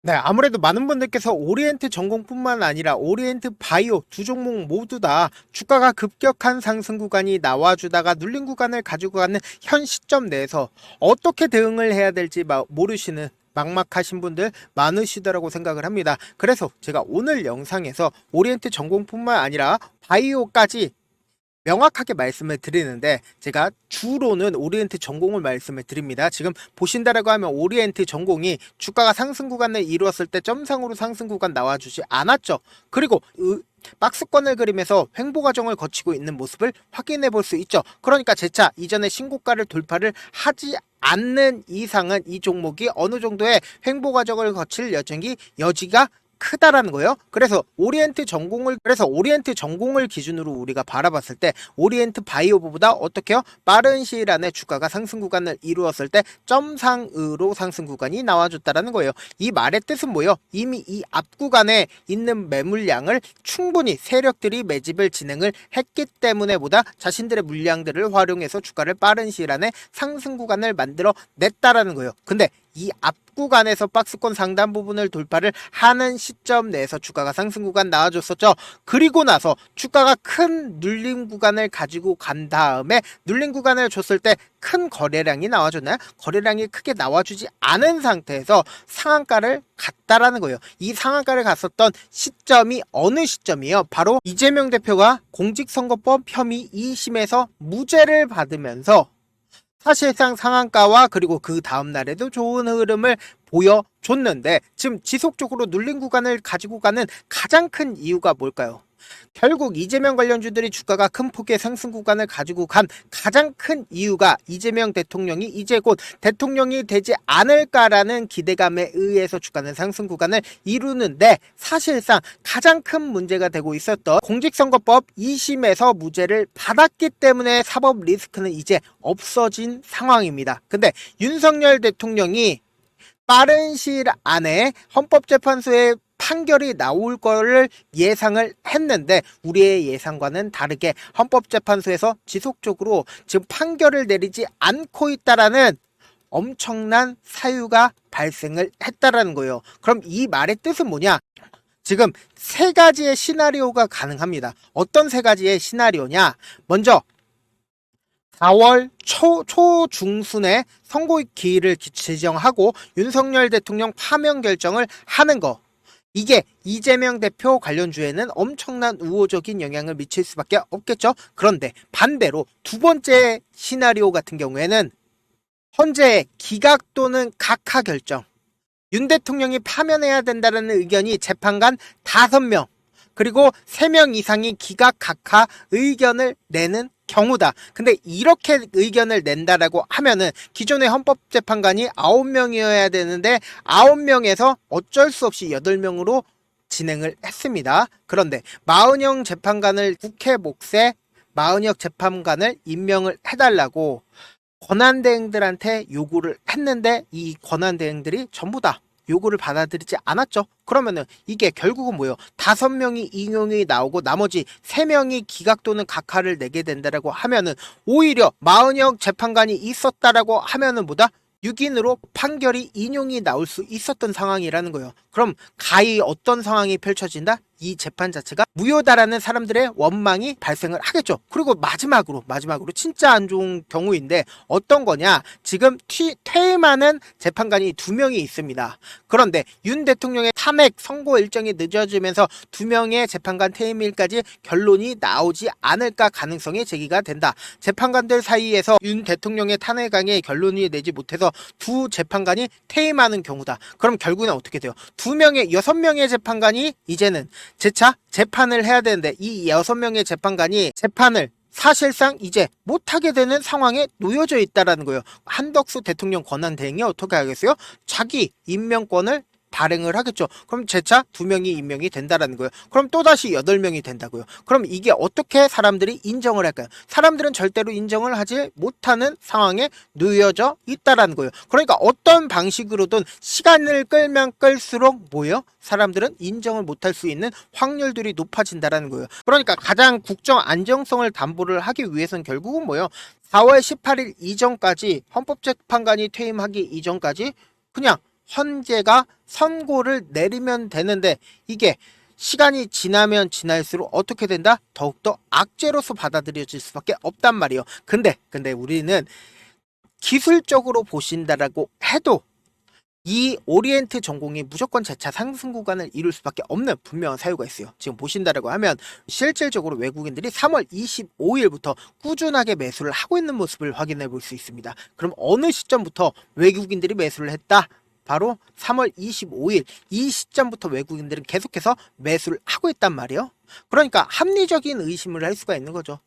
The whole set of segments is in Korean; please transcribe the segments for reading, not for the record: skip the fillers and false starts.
네, 아무래도 많은 분들께서 오리엔트 전공뿐만 아니라 오리엔트 바이오 두 종목 모두 다 주가가 급격한 상승 구간이 나와주다가 눌린 구간을 가지고 가는 현 시점 내에서 어떻게 대응을 해야 될지 모르시는 막막하신 분들 많으시더라고 생각을 합니다. 그래서 제가 오늘 영상에서 오리엔트 전공뿐만 아니라 바이오까지 명확하게 말씀을 드리는데, 제가 주로는 오리엔트 전공을 말씀을 드립니다. 지금 보신다라고 하면 오리엔트 전공이 주가가 상승 구간을 이루었을 때 점상으로 상승 구간 나와주지 않았죠. 그리고 박스권을 그리면서 횡보 과정을 거치고 있는 모습을 확인해 볼 수 있죠. 그러니까 재차 이전에 신고가를 돌파를 하지 않는 이상은 이 종목이 어느 정도의 횡보 과정을 거칠 여지가 크다라는 거예요. 그래서 오리엔트 전공을 기준으로 우리가 바라봤을 때 오리엔트 바이오보다 어떻게요? 빠른 시일 안에 주가가 상승 구간을 이루었을 때 점상으로 상승 구간이 나와줬다라는 거예요. 이 말의 뜻은 뭐예요? 이미 이 앞 구간에 있는 매물량을 충분히 세력들이 매집을 진행을 했기 때문에 보다 자신들의 물량들을 활용해서 주가를 빠른 시일 안에 상승 구간을 만들어 냈다라는 거예요. 근데 이 앞 구간에서 박스권 상단 부분을 돌파를 하는 시점 내에서 주가가 상승 구간 나와줬었죠. 그리고 나서 주가가 큰 눌림 구간을 가지고 간 다음에 눌림 구간을 줬을 때 큰 거래량이 나와줬나요? 거래량이 크게 나와주지 않은 상태에서 상한가를 갔다라는 거예요. 이 상한가를 갔었던 시점이 어느 시점이에요? 바로 이재명 대표가 공직선거법 혐의 2심에서 무죄를 받으면서 사실상 상한가와 그리고 그 다음날에도 좋은 흐름을 보여줬는데, 지금 지속적으로 눌린 구간을 가지고 가는 가장 큰 이유가 뭘까요? 결국 이재명 관련주들이 주가가 큰 폭의 상승 구간을 가지고 간 가장 큰 이유가 이재명 대통령이 이제 곧 대통령이 되지 않을까라는 기대감에 의해서 주가는 상승 구간을 이루는데, 사실상 가장 큰 문제가 되고 있었던 공직선거법 2심에서 무죄를 받았기 때문에 사법 리스크는 이제 없어진 상황입니다. 근데 윤석열 대통령이 빠른 시일 안에 헌법재판소에 판결이 나올 거를 예상을 했는데, 우리의 예상과는 다르게 헌법재판소에서 지속적으로 지금 판결을 내리지 않고 있다라는 엄청난 사유가 발생을 했다라는 거예요. 그럼 이 말의 뜻은 뭐냐? 지금 세 가지의 시나리오가 가능합니다. 어떤 세 가지의 시나리오냐? 먼저 4월 초중순에 선고기일을 지정하고 윤석열 대통령 파면 결정을 하는 거, 이게 이재명 대표 관련주에는 엄청난 우호적인 영향을 미칠 수밖에 없겠죠. 그런데 반대로 두 번째 시나리오 같은 경우에는 현재 기각 또는 각하 결정, 윤 대통령이 파면해야 된다는 의견이 재판관 5명 그리고 3명 이상이 기각 각하 의견을 내는 경우다. 근데 이렇게 의견을 낸다라고 하면은 기존의 헌법재판관이 9명이어야 되는데 9명에서 어쩔 수 없이 8명으로 진행을 했습니다. 그런데 마은영 재판관을 국회 몫에 마은영 재판관을 임명을 해달라고 권한대행들한테 요구를 했는데, 이 권한대행들이 전부 다 요구를 받아들이지 않았죠. 그러면은 이게 결국은 뭐예요? 5명이 인용이 나오고 나머지 3명이 기각 또는 각하를 내게 된다라고 하면은, 오히려 마은영 재판관이 있었다라고 하면은 보다 6인으로 판결이 인용이 나올 수 있었던 상황이라는 거예요. 그럼 가히 어떤 상황이 펼쳐진다? 이 재판 자체가 무효다라는 사람들의 원망이 발생을 하겠죠. 그리고 마지막으로 진짜 안 좋은 경우인데 어떤 거냐? 지금 퇴임하는 재판관이 2명이 있습니다. 그런데 윤 대통령의 탄핵 선고 일정이 늦어지면서 2명의 재판관 퇴임일까지 결론이 나오지 않을까 가능성이 제기가 된다. 재판관들 사이에서 윤 대통령의 탄핵안에 결론이 내지 못해서 2 재판관이 퇴임하는 경우다. 그럼 결국은 어떻게 돼요? 6명의 재판관이 이제는 재차 재판을 해야 되는데, 이 6명의 재판관이 재판을 사실상 이제 못하게 되는 상황에 놓여져 있다라는 거예요. 한덕수 대통령 권한대행이 어떻게 하겠어요? 자기 임명권을 발행을 하겠죠. 그럼 재차 2명이 임명이 된다라는 거예요. 그럼 또다시 8명이 된다고요. 그럼 이게 어떻게 사람들이 인정을 할까요? 사람들은 절대로 인정을 하지 못하는 상황에 놓여져 있다라는 거예요. 그러니까 어떤 방식으로든 시간을 끌면 끌수록 뭐예요? 사람들은 인정을 못할 수 있는 확률들이 높아진다라는 거예요. 그러니까 가장 국정 안정성을 담보를 하기 위해서는 결국은 뭐예요? 4월 18일 이전까지 헌법재판관이 퇴임하기 이전까지 그냥 헌재가 선고를 내리면 되는데 이게 시간이 지나면 지날수록 어떻게 된다? 더욱더 악재로서 받아들여질 수밖에 없단 말이에요. 근데 우리는 기술적으로 보신다라고 해도 이 오리엔트 전공이 무조건 재차 상승 구간을 이룰 수밖에 없는 분명한 사유가 있어요. 지금 보신다라고 하면 실질적으로 외국인들이 3월 25일부터 꾸준하게 매수를 하고 있는 모습을 확인해 볼 수 있습니다. 그럼 어느 시점부터 외국인들이 매수를 했다? 바로 3월 25일 이 시점부터 외국인들은 계속해서 매수를 하고 있단 말이에요. 그러니까 합리적인 의심을 할 수가 있는 거죠.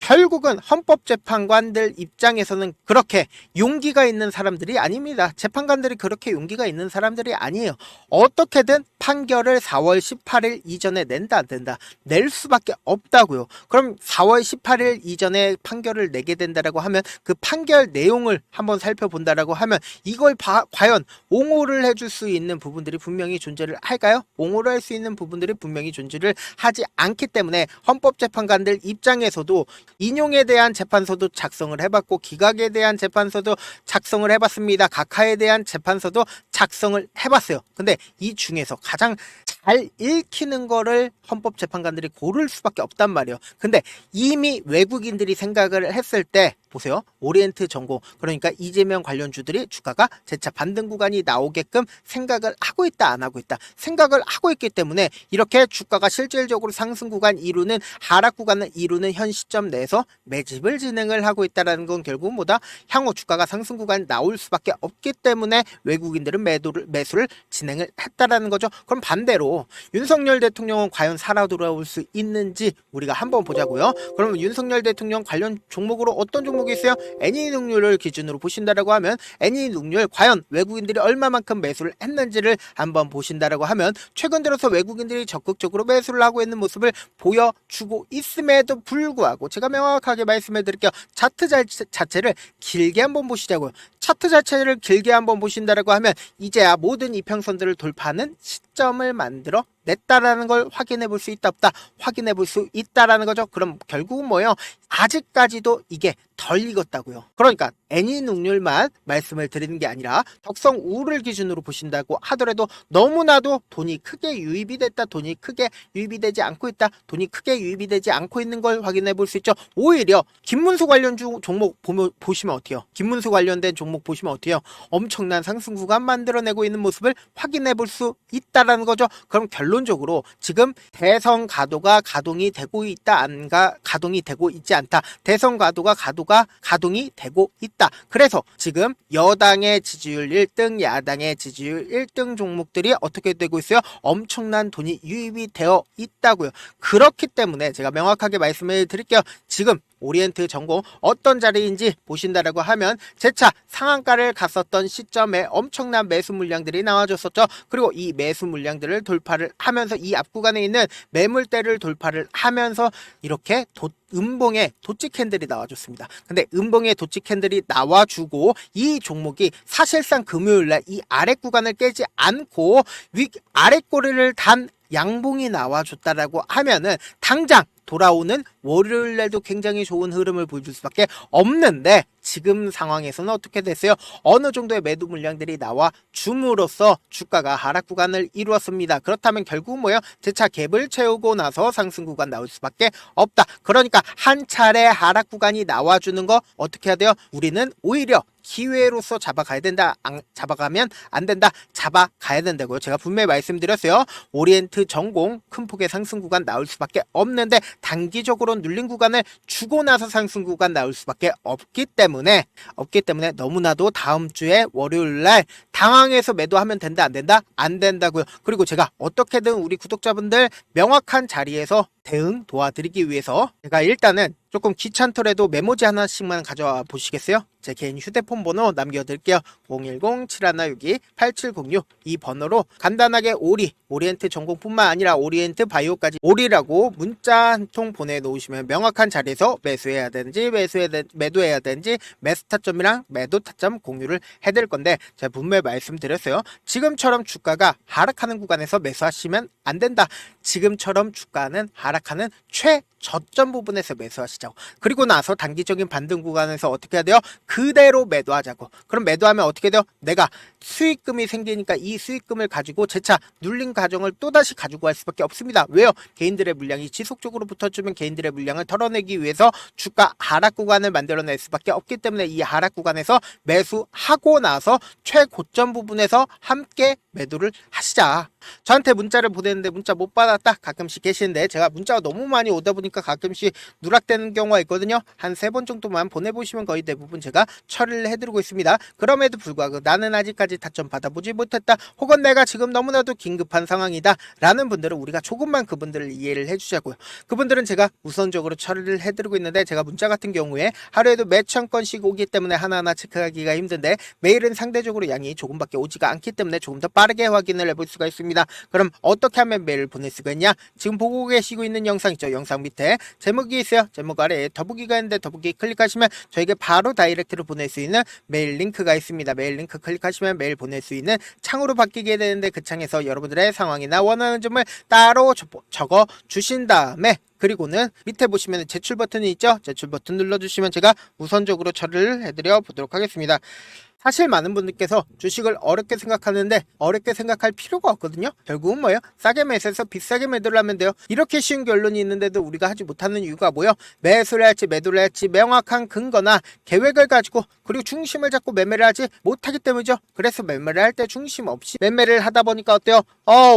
결국은 헌법재판관들 입장에서는 그렇게 용기가 있는 사람들이 아닙니다. 재판관들이 그렇게 용기가 있는 사람들이 아니에요. 어떻게든 판결을 4월 18일 이전에 낸다 안 된다 낼 수밖에 없다고요. 그럼 4월 18일 이전에 판결을 내게 된다라고 하면 그 판결 내용을 한번 살펴본다라고 하면 이걸 과연 옹호를 해줄 수 있는 부분들이 분명히 존재를 할까요? 옹호를 할 수 있는 부분들이 분명히 존재를 하지 않기 때문에 헌법재판관들 입장에서도 인용에 대한 재판서도 작성을 해봤고 기각에 대한 재판서도 작성을 해봤습니다. 각하에 대한 재판서도 작성을 해봤어요. 근데 이 중에서 가장 잘 읽히는 거를 헌법재판관들이 고를 수밖에 없단 말이에요. 근데 이미 외국인들이 생각을 했을 때 보세요. 오리엔트 전공 그러니까 이재명 관련주들이 주가가 재차 반등 구간이 나오게끔 생각을 하고 있다 안 하고 있다 생각을 하고 있기 때문에 이렇게 주가가 실질적으로 상승 구간 이루는 하락 구간을 이루는 현 시점 내에서 매집을 진행을 하고 있다는 건 결국 뭐다? 향후 주가가 상승 구간 나올 수밖에 없기 때문에 외국인들은 매수를 진행을 했다라는 거죠. 그럼 반대로 윤석열 대통령은 과연 살아 돌아올 수 있는지 우리가 한번 보자고요. 그러면 윤석열 대통령 관련 종목으로 어떤 종목이 있어요? 애니눅률을 기준으로 보신다라고 하면 애니눅률 과연 외국인들이 얼마만큼 매수를 했는지를 한번 보신다라고 하면 최근 들어서 외국인들이 적극적으로 매수를 하고 있는 모습을 보여주고 있음에도 불구하고 제가 명확하게 말씀해 드릴게요. 차트 자체를 길게 한번 보시자고요. 차트 자체를 길게 한번 보신다라고 하면 이제야 모든 이평선들을 돌파하는 시점을 만들어 냈다라는 걸 확인해 볼 수 있다 없다 확인해 볼 수 있다라는 거죠. 그럼 결국은 뭐예요? 아직까지도 이게 덜 익었다고요. 그러니까 애니눅률만 말씀을 드리는 게 아니라 덕성우를 기준으로 보신다고 하더라도 너무나도 돈이 크게 유입이 됐다 돈이 크게 유입이 되지 않고 있다 돈이 크게 유입이 되지 않고 있는 걸 확인해 볼 수 있죠. 오히려 김문수 관련 종목 보시면 어때요? 김문수 관련된 종목 보시면 어때요? 엄청난 상승 구간 만들어내고 있는 모습을 확인해 볼 수 있다라는 거죠. 그럼 결론적으로 지금 대선 가도가 가동이 되고 있다 가동이 되고 있지 않다 대선 가도가 가동이 되고 있다. 그래서 지금 여당의 지지율 1등 야당의 지지율 1등 종목들이 어떻게 되고 있어요? 엄청난 돈이 유입이 되어 있다고요. 그렇기 때문에 제가 명확하게 말씀을 드릴게요. 지금 오리엔트 전공 어떤 자리인지 보신다라고 하면 재차 상한가를 갔었던 시점에 엄청난 매수 물량들이 나와줬었죠. 그리고 이 매수 물량들을 돌파를 하면서 이 앞구간에 있는 매물대를 돌파를 하면서 이렇게 음봉의 도치 캔들이 나와줬습니다. 근데 음봉의 도치 캔들이 나와주고 이 종목이 사실상 금요일날 이 아래 구간을 깨지 않고 아래 꼬리를 단 양봉이 나와줬다라고 하면은 당장 돌아오는 월요일날도 굉장히 좋은 흐름을 보여줄 수밖에 없는데 지금 상황에서는 어떻게 됐어요? 어느 정도의 매도 물량들이 나와 줌으로써 주가가 하락 구간을 이루었습니다. 그렇다면 결국은 뭐예요? 재차 갭을 채우고 나서 상승 구간 나올 수밖에 없다. 그러니까 한 차례 하락 구간이 나와주는 거 어떻게 해야 돼요? 우리는 오히려 기회로서 잡아가야 된다. 잡아가면 안 된다. 잡아가야 된다고요. 제가 분명히 말씀드렸어요. 오리엔트 전공 큰 폭의 상승 구간 나올 수밖에 없는데 단기적으로 눌린 구간을 주고 나서 상승 구간 나올 수밖에 없기 때문에 너무나도 다음 주에 월요일날 당황해서 매도하면 된다 안 된다? 안 된다고요. 그리고 제가 어떻게든 우리 구독자분들 명확한 자리에서 대응 도와드리기 위해서 제가 일단은 조금 귀찮더라도 메모지 하나씩만 가져와 보시겠어요? 제 개인 휴대폰 번호 남겨드릴게요. 010-7162-8706 이 번호로 간단하게 오리엔트 전공뿐만 아니라 오리엔트 바이오까지 오리라고 문자 한 통 보내놓으시면 명확한 자리에서 매수해야 되는지 매도해야 되는지 매수 타점이랑 매도 타점 공유를 해드릴 건데 제가 분명히 말씀드렸어요. 지금처럼 주가가 하락하는 구간에서 매수하시면 안 된다. 지금처럼 주가는 하락하는 최저점 부분에서 매수하시다. 하시자고. 그리고 나서 단기적인 반등 구간에서 어떻게 해야 돼요? 그대로 매도하자고. 그럼 매도하면 어떻게 돼요? 내가 수익금이 생기니까 이 수익금을 가지고 재차 눌린 과정을 또다시 가지고 갈 수밖에 없습니다. 왜요? 개인들의 물량이 지속적으로 붙어주면 개인들의 물량을 털어내기 위해서 주가 하락 구간을 만들어낼 수밖에 없기 때문에 이 하락 구간에서 매수하고 나서 최고점 부분에서 함께 매도를 하시자. 저한테 문자를 보냈는데 문자 못 받았다 가끔씩 계시는데, 제가 문자가 너무 많이 오다 보니까 가끔씩 누락되는 경우가 있거든요. 한 3번 정도만 보내보시면 거의 대부분 제가 처리를 해드리고 있습니다. 그럼에도 불구하고 나는 아직까지 타점 받아보지 못했다, 혹은 내가 지금 너무나도 긴급한 상황이다 라는 분들은 우리가 조금만 그분들을 이해를 해주자고요. 그분들은 제가 우선적으로 처리를 해드리고 있는데, 제가 문자 같은 경우에 하루에도 몇천 건씩 오기 때문에 하나하나 체크하기가 힘든데, 메일은 상대적으로 양이 조금밖에 오지가 않기 때문에 조금 더 빠르게 확인을 해볼 수가 있습니다. 그럼 어떻게 하면 메일을 보낼 수가 있냐? 지금 보고 계시고 있는 영상 있죠? 영상 밑에 제목이 있어요. 제목 아래에 더보기가 있는데 더보기 클릭하시면 저에게 바로 다이렉트로 보낼 수 있는 메일 링크가 있습니다. 메일 링크 클릭하시면 메일 보낼 수 있는 창으로 바뀌게 되는데, 그 창에서 여러분들의 상황이나 원하는 점을 따로 적어 주신 다음에, 그리고는 밑에 보시면 제출 버튼이 있죠? 제출 버튼 눌러주시면 제가 우선적으로 처리를 해드려 보도록 하겠습니다. 사실 많은 분들께서 주식을 어렵게 생각하는데 어렵게 생각할 필요가 없거든요. 결국은 뭐예요? 싸게 매수해서 비싸게 매도를 하면 돼요. 이렇게 쉬운 결론이 있는데도 우리가 하지 못하는 이유가 뭐예요? 매수를 할지 매도를 할지 명확한 근거나 계획을 가지고, 그리고 중심을 잡고 매매를 하지 못하기 때문이죠. 그래서 매매를 할 때 중심 없이 매매를 하다 보니까 어때요?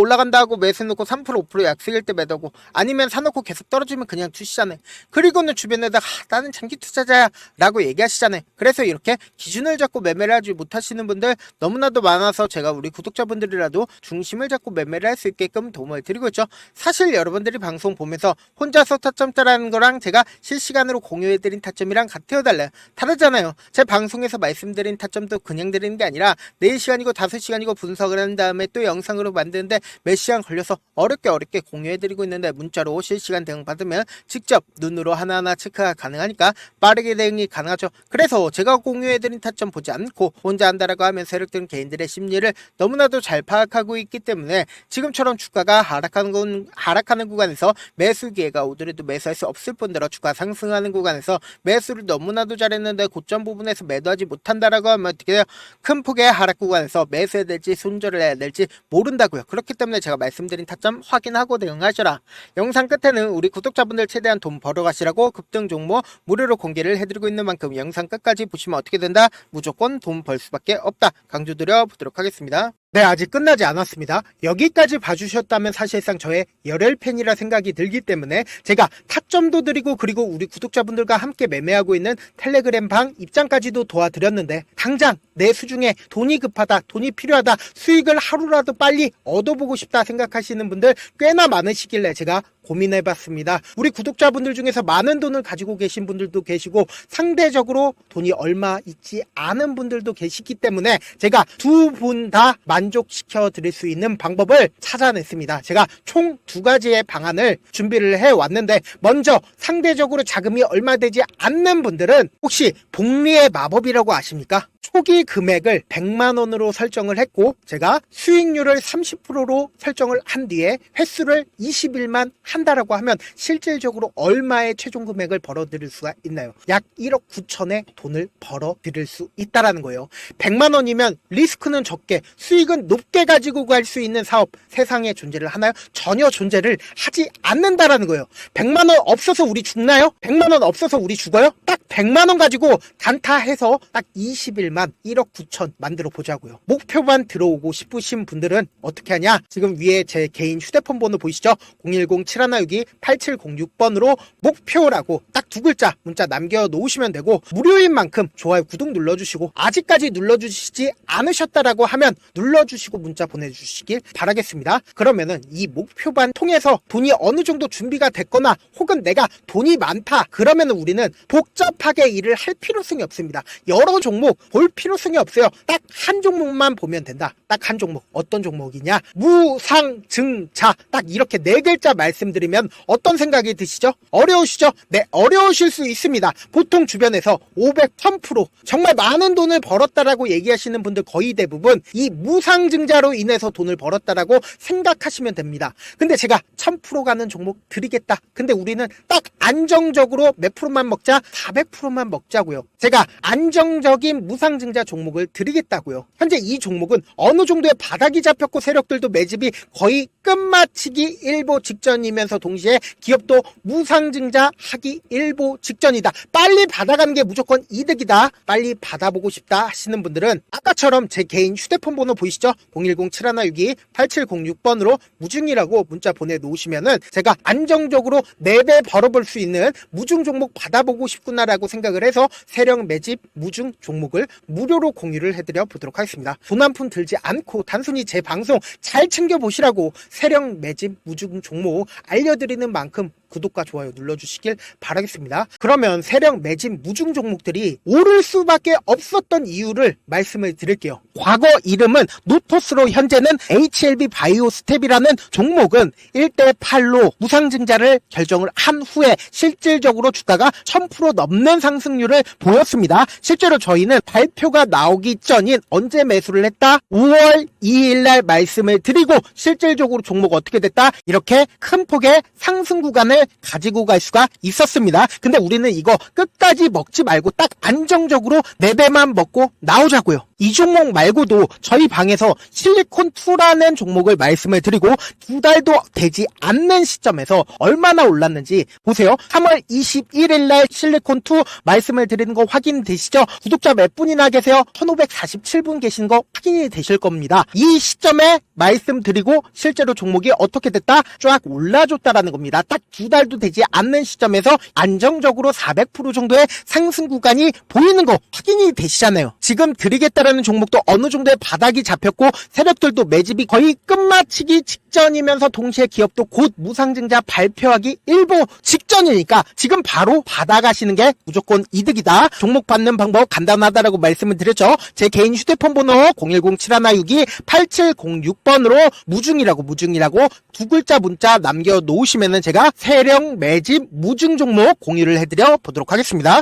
올라간다 하고 매수 놓고 3% 5% 약세일 때 매도고, 아니면 사놓고 계속 떨어지면 그냥 투시잖아요. 그리고는 주변에다가 나는 장기 투자자야 라고 얘기하시잖아요. 그래서 이렇게 기준을 잡고 매매를 하지 못하시는 분들 너무나도 많아서 제가 우리 구독자분들이라도 중심을 잡고 매매를 할 수 있게끔 도움을 드리고 있죠. 사실 여러분들이 방송 보면서 혼자서 타점 따라하는 거랑 제가 실시간으로 공유해드린 타점이랑 같아요, 달라요? 다르잖아요. 제 방송에서 말씀드린 타점도 그냥 드리는 게 아니라 4시간이고 5시간이고 분석을 한 다음에 또 영상으로 만드는데 몇 시간 걸려서 어렵게 공유해드리고 있는데, 문자로 실시간 대응 받으면 직접 눈으로 하나하나 체크가 가능하니까 빠르게 대응이 가능하죠. 그래서 제가 공유해드린 타점 보지 않고 혼자 한다라고 하면 세력들은 개인들의 심리를 너무나도 잘 파악하고 있기 때문에 지금처럼 주가가 하락하는 구간에서 매수 기회가 오더라도 매수할 수 없을 뿐더러 주가 상승하는 구간에서 매수를 너무나도 잘했는데 고점 부분에서 매도하지 못한다라고 하면 어떻게 돼요? 큰 폭의 하락 구간에서 매수해야 될지 손절을 해야 될지 모른다고요. 그렇기 때문에 제가 말씀드린 타점 확인하고 대응하셔라. 영상 끝에는 우리 구독자분들 최대한 돈 벌어가시라고 급등 종목 무료로 공개를 해드리고 있는 만큼 영상 끝까지 보시면 어떻게 된다? 무조건 돈 벌 수밖에 없다. 강조드려 보도록 하겠습니다. 네, 아직 끝나지 않았습니다. 여기까지 봐주셨다면 사실상 저의 열혈 팬이라 생각이 들기 때문에 제가 타점도 드리고, 그리고 우리 구독자분들과 함께 매매하고 있는 텔레그램 방 입장까지도 도와드렸는데, 당장 내 수중에 돈이 급하다, 돈이 필요하다, 수익을 하루라도 빨리 얻어보고 싶다 생각하시는 분들 꽤나 많으시길래 제가 고민해봤습니다. 우리 구독자분들 중에서 많은 돈을 가지고 계신 분들도 계시고 상대적으로 돈이 얼마 있지 않은 분들도 계시기 때문에 제가 두 분 다 만족시켜 드릴 수 있는 방법을 찾아냈습니다. 제가 총 2가지의 방안을 준비를 해왔는데, 먼저 상대적으로 자금이 얼마 되지 않는 분들은 혹시 복리의 마법이라고 아십니까? 초기 금액을 100만원으로 설정을 했고, 제가 수익률을 30%로 설정을 한 뒤에 횟수를 20일만 한다라고 하면 실질적으로 얼마의 최종 금액을 벌어들일 수가 있나요? 약 1억 9천의 돈을 벌어들일 수 있다라는 거예요. 100만원이면 리스크는 적게 수익은 높게 가지고 갈 수 있는 사업, 세상에 존재를 하나요? 전혀 존재를 하지 않는다라는 거예요. 100만원 없어서 우리 죽나요? 100만원 없어서 우리 죽어요? 딱 100만원 가지고 단타해서 딱 20일만 1억 9천 만들어 보자고요. 목표만 들어오고 싶으신 분들은 어떻게 하냐? 지금 위에 제 개인 휴대폰 번호 보이시죠? 010-7162-8706번으로 목표라고 딱 2글자 문자 남겨 놓으시면 되고, 무료인 만큼 좋아요, 구독 눌러주시고, 아직까지 눌러주시지 않으셨다라고 하면 눌러주시고 문자 보내주시길 바라겠습니다. 그러면은 이 목표반 통해서 돈이 어느 정도 준비가 됐거나, 혹은 내가 돈이 많다 그러면은 우리는 복잡하게 일을 할 필요성이 없습니다. 여러 종목 볼 필요성이 없어요. 딱 한 종목만 보면 된다. 딱 한 종목. 어떤 종목이냐? 무상증자. 딱 이렇게 네 글자 말씀드리면 어떤 생각이 드시죠? 어려우시죠? 네, 어려우실 수 있습니다. 보통 주변에서 500, 1000% 정말 많은 돈을 벌었다라고 얘기하시는 분들 거의 대부분 이 무상증자로 인해서 돈을 벌었다라고 생각하시면 됩니다. 근데 제가 1000% 가는 종목 드리겠다. 근데 우리는 딱 안정적으로 몇 프로만 먹자? 400%만 먹자고요. 제가 안정적인 무상증자 종목을 드리겠다고요. 현재 이 종목은 어느 정도의 바닥이 잡혔고 세력들도 매집이 거의 끝마치기 일보 직전이면서 동시에 기업도 무상증자 하기 일보 직전이다. 빨리 받아가는 게 무조건 이득이다. 빨리 받아보고 싶다 하시는 분들은 아까처럼 제 개인 휴대폰 번호 보이시죠? 010-7162-8706번으로 무중이라고 문자 보내놓으시면은 제가 안정적으로 4배 벌어볼 수 있는 무중 종목 받아보고 싶구나라고 생각을 해서 세력 매집 무중 종목을 무료로 공유를 해드려 보도록 하겠습니다. 돈 한 푼 들지 않고 단순히 제 방송 잘 챙겨보시라고 세력 매집 무중 종목 알려드리는 만큼 구독과 좋아요 눌러주시길 바라겠습니다. 그러면 세력 매집 무중 종목들이 오를 수밖에 없었던 이유를 말씀을 드릴게요. 과거 이름은 노토스로 현재는 HLB 바이오 스텝이라는 종목은 1대8로 무상증자를 결정을 한 후에 실질적으로 주가가 1000% 넘는 상승률을 보였습니다. 실제로 저희는 발표가 나오기 전인 언제 매수를 했다? 5월 2일 날 말씀을 드리고 실질적으로 종목 어떻게 됐다? 이렇게 큰 폭의 상승 구간을 가지고 갈 수가 있었습니다. 근데 우리는 이거 끝까지 먹지 말고 딱 안정적으로 4배만 먹고 나오자고요. 이 종목 말고도 저희 방에서 실리콘2라는 종목을 말씀을 드리고 2달도 되지 않는 시점에서 얼마나 올랐는지 보세요. 3월 21일 날 실리콘2 말씀을 드리는 거 확인되시죠? 구독자 몇 분이나 계세요? 1547분 계신 거 확인이 되실 겁니다. 이 시점에 말씀드리고 실제로 종목이 어떻게 됐다? 쫙 올라줬다라는 겁니다. 딱 2달도 되지 않는 시점에서 안정적으로 400% 정도의 상승 구간이 보이는 거 확인이 되시잖아요. 지금 드리겠다라는 종목도 어느 정도의 바닥이 잡혔고 세력들도 매집이 거의 끝마치기 직전이면서 동시에 기업도 곧 무상증자 발표하기 일보 직전이니까 지금 바로 받아가시는 게 무조건 이득이다. 종목 받는 방법 간단하다라고 말씀을 드렸죠. 제 개인 휴대폰 번호 010-7162-8706번으로 무중이라고 두 글자 문자 남겨놓으시면은 제가 세력 매집 무중 종목 공유를 해드려 보도록 하겠습니다.